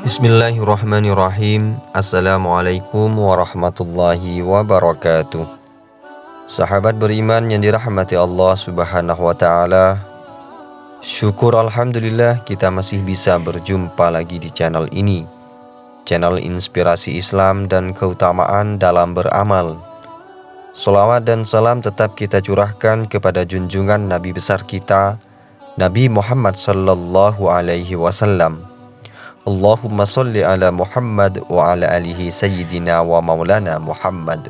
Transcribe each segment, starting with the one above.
Bismillahirrahmanirrahim. Assalamualaikum warahmatullahi wabarakatuh. Sahabat beriman yang dirahmati Allah subhanahu wa ta'ala, syukur alhamdulillah kita masih bisa berjumpa lagi di channel ini, channel inspirasi Islam dan keutamaan dalam beramal. Salawat dan salam tetap kita curahkan kepada junjungan Nabi besar kita, Nabi Muhammad sallallahu alaihi wasallam. Allahumma salli ala Muhammad wa ala alihi sayyidina wa maulana Muhammad.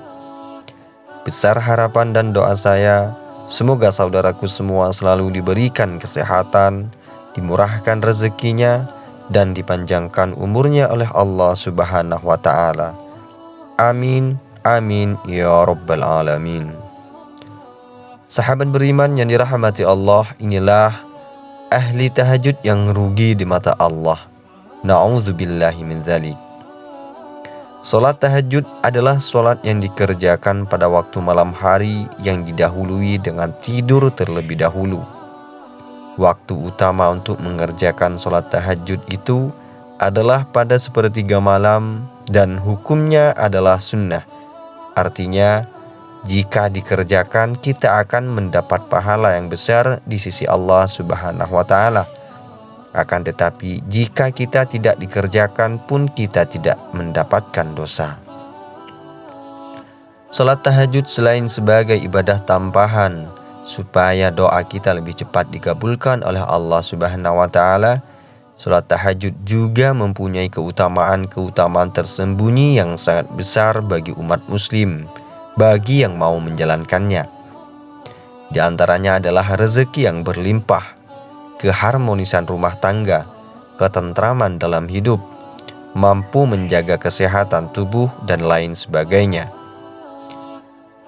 Besar harapan dan doa saya, semoga saudaraku semua selalu diberikan kesehatan, dimurahkan rezekinya, dan dipanjangkan umurnya oleh Allah subhanahu wa ta'ala. Amin, amin, ya rabbal alamin. Sahabat beriman yang dirahmati Allah, inilah ahli tahajud yang rugi di mata Allah. Na'udzubillahi min dzalik. Salat tahajud adalah salat yang dikerjakan pada waktu malam hari yang didahului dengan tidur terlebih dahulu. Waktu utama untuk mengerjakan salat tahajud itu adalah pada sepertiga malam dan hukumnya adalah sunnah. Artinya, jika dikerjakan kita akan mendapat pahala yang besar di sisi Allah subhanahu wa ta'ala. Akan tetapi jika kita tidak dikerjakan pun kita tidak mendapatkan dosa. Salat tahajud selain sebagai ibadah tambahan supaya doa kita lebih cepat dikabulkan oleh Allah subhanahu wa ta'ala, salat tahajud juga mempunyai keutamaan-keutamaan tersembunyi yang sangat besar bagi umat muslim, bagi yang mau menjalankannya. Di antaranya adalah rezeki yang berlimpah, keharmonisan rumah tangga, ketentraman dalam hidup, mampu menjaga kesehatan tubuh, dan lain sebagainya.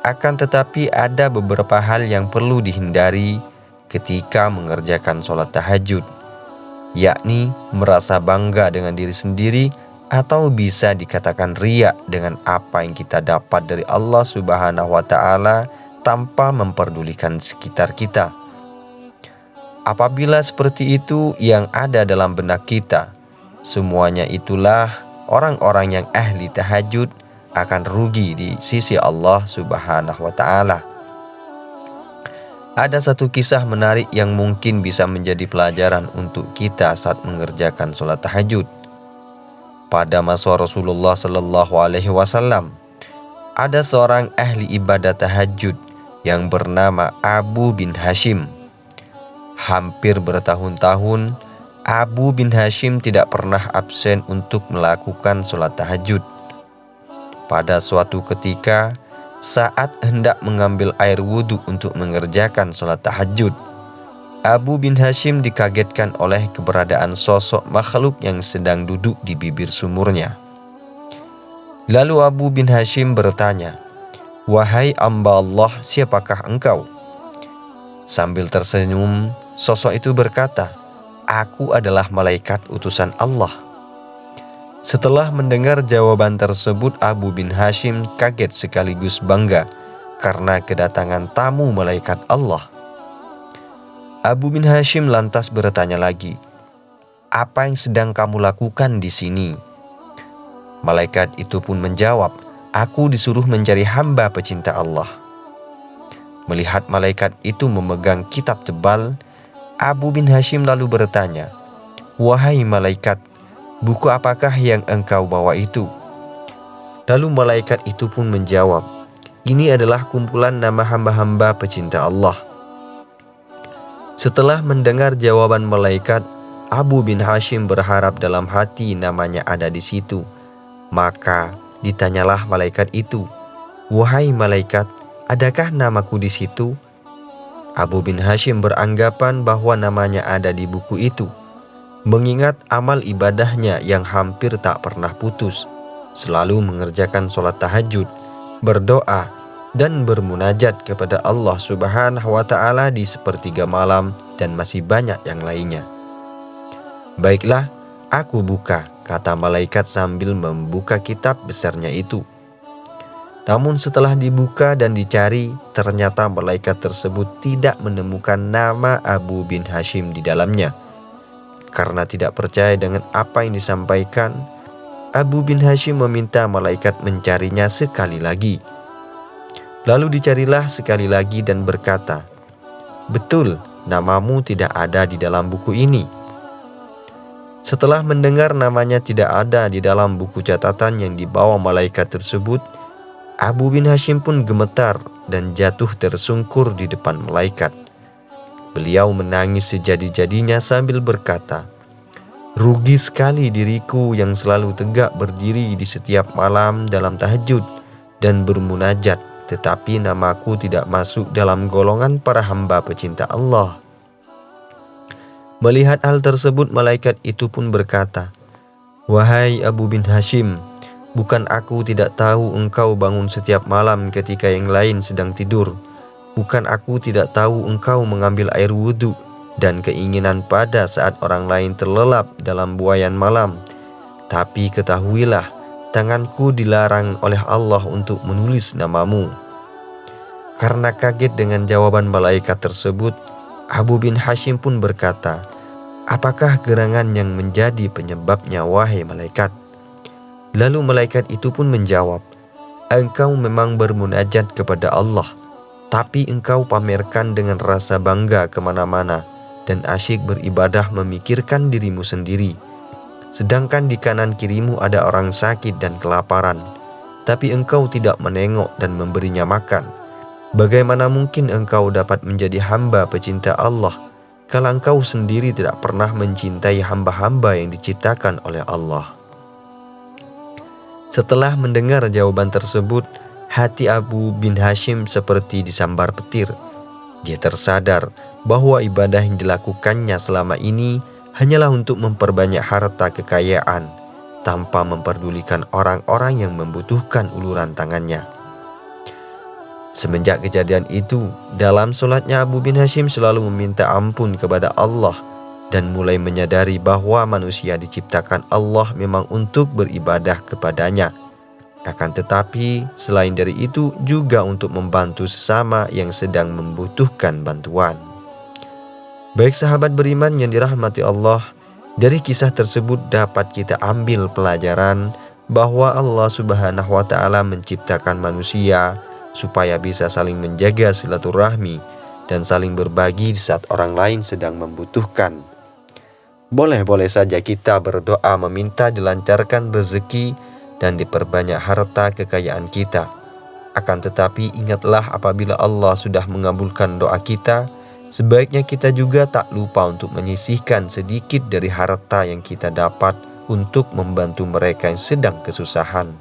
Akan tetapi ada beberapa hal yang perlu dihindari ketika mengerjakan sholat tahajud, yakni merasa bangga dengan diri sendiri atau bisa dikatakan riya dengan apa yang kita dapat dari Allah subhanahu wa ta'ala tanpa memperdulikan sekitar kita. Apabila seperti itu yang ada dalam benak kita, semuanya itulah orang-orang yang ahli tahajud akan rugi di sisi Allah subhanahu wa ta'ala. Ada satu kisah menarik yang mungkin bisa menjadi pelajaran untuk kita saat mengerjakan sholat tahajud. Pada masa Rasulullah sallallahu alaihi wasallam, ada seorang ahli ibadah tahajud yang bernama Abu bin Hashim. Hampir bertahun-tahun, Abu bin Hashim tidak pernah absen untuk melakukan sholat tahajud. Pada suatu ketika, saat hendak mengambil air wudhu untuk mengerjakan sholat tahajud, Abu bin Hashim dikagetkan oleh keberadaan sosok makhluk yang sedang duduk di bibir sumurnya. Lalu Abu bin Hashim bertanya, "Wahai hamba Allah, siapakah engkau?" Sambil tersenyum, sosok itu berkata, "Aku adalah malaikat utusan Allah." Setelah mendengar jawaban tersebut, Abu bin Hashim kaget sekaligus bangga karena kedatangan tamu malaikat Allah. Abu bin Hashim lantas bertanya lagi, "Apa yang sedang kamu lakukan di sini?" Malaikat itu pun menjawab, "Aku disuruh mencari hamba pecinta Allah." Melihat malaikat itu memegang kitab tebal, Abu bin Hashim lalu bertanya, "Wahai malaikat, buku apakah yang engkau bawa itu?" Lalu malaikat itu pun menjawab, "Ini adalah kumpulan nama hamba-hamba pecinta Allah." Setelah mendengar jawaban malaikat, Abu bin Hashim berharap dalam hati namanya ada di situ. Maka ditanyalah malaikat itu, "Wahai malaikat, adakah namaku di situ?" Abu bin Hashim beranggapan bahwa namanya ada di buku itu, mengingat amal ibadahnya yang hampir tak pernah putus, selalu mengerjakan sholat tahajud, berdoa, dan bermunajat kepada Allah subhanahu wa ta'ala di sepertiga malam, dan masih banyak yang lainnya. "Baiklah, aku buka," kata malaikat sambil membuka kitab besarnya itu. Namun setelah dibuka dan dicari, ternyata malaikat tersebut tidak menemukan nama Abu bin Hashim di dalamnya. Karena tidak percaya dengan apa yang disampaikan, Abu bin Hashim meminta malaikat mencarinya sekali lagi. Lalu dicarilah sekali lagi dan berkata, "Betul, namamu tidak ada di dalam buku ini." Setelah mendengar namanya tidak ada di dalam buku catatan yang dibawa malaikat tersebut, Abu bin Hashim pun gemetar dan jatuh tersungkur di depan malaikat. Beliau menangis sejadi-jadinya sambil berkata, "Rugi sekali diriku yang selalu tegak berdiri di setiap malam dalam tahajud dan bermunajat, tetapi namaku tidak masuk dalam golongan para hamba pecinta Allah." Melihat hal tersebut, malaikat itu pun berkata, "Wahai Abu bin Hashim, bukan aku tidak tahu engkau bangun setiap malam ketika yang lain sedang tidur. Bukan aku tidak tahu engkau mengambil air wudhu dan keinginan pada saat orang lain terlelap dalam buaian malam. Tapi ketahuilah, tanganku dilarang oleh Allah untuk menulis namamu." Karena kaget dengan jawaban malaikat tersebut, Abu bin Hashim pun berkata, "Apakah gerangan yang menjadi penyebabnya, wahai malaikat?" Lalu malaikat itu pun menjawab, "Engkau memang bermunajat kepada Allah, tapi engkau pamerkan dengan rasa bangga kemana-mana dan asyik beribadah memikirkan dirimu sendiri. Sedangkan di kanan kirimu ada orang sakit dan kelaparan, tapi engkau tidak menengok dan memberinya makan. Bagaimana mungkin engkau dapat menjadi hamba pecinta Allah kalau engkau sendiri tidak pernah mencintai hamba-hamba yang diciptakan oleh Allah?" Setelah mendengar jawaban tersebut, hati Abu bin Hashim seperti disambar petir. Dia tersadar bahwa ibadah yang dilakukannya selama ini hanyalah untuk memperbanyak harta kekayaan, tanpa memperdulikan orang-orang yang membutuhkan uluran tangannya. Semenjak kejadian itu, dalam sholatnya Abu bin Hashim selalu meminta ampun kepada Allah dan mulai menyadari bahwa manusia diciptakan Allah memang untuk beribadah kepadanya. Akan tetapi, selain dari itu juga untuk membantu sesama yang sedang membutuhkan bantuan. Baik sahabat beriman yang dirahmati Allah, dari kisah tersebut dapat kita ambil pelajaran bahwa Allah Subhanahu wa Ta'ala menciptakan manusia supaya bisa saling menjaga silaturahmi dan saling berbagi di saat orang lain sedang membutuhkan. Boleh-boleh saja kita berdoa meminta dilancarkan rezeki dan diperbanyak harta kekayaan kita. Akan tetapi ingatlah, apabila Allah sudah mengabulkan doa kita, sebaiknya kita juga tak lupa untuk menyisihkan sedikit dari harta yang kita dapat untuk membantu mereka yang sedang kesusahan.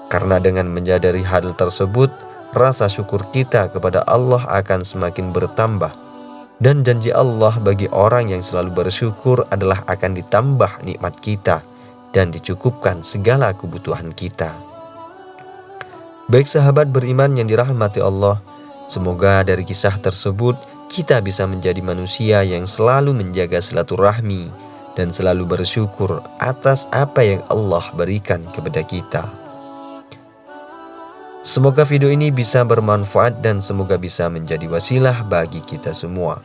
Karena dengan menyadari hal tersebut, rasa syukur kita kepada Allah akan semakin bertambah. Dan janji Allah bagi orang yang selalu bersyukur adalah akan ditambah nikmat kita dan dicukupkan segala kebutuhan kita. Baik sahabat beriman yang dirahmati Allah, semoga dari kisah tersebut kita bisa menjadi manusia yang selalu menjaga silaturahmi dan selalu bersyukur atas apa yang Allah berikan kepada kita. Semoga video ini bisa bermanfaat dan semoga bisa menjadi wasilah bagi kita semua.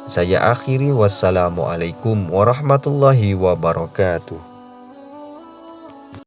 Saya akhiri, wassalamualaikum warahmatullahi wabarakatuh.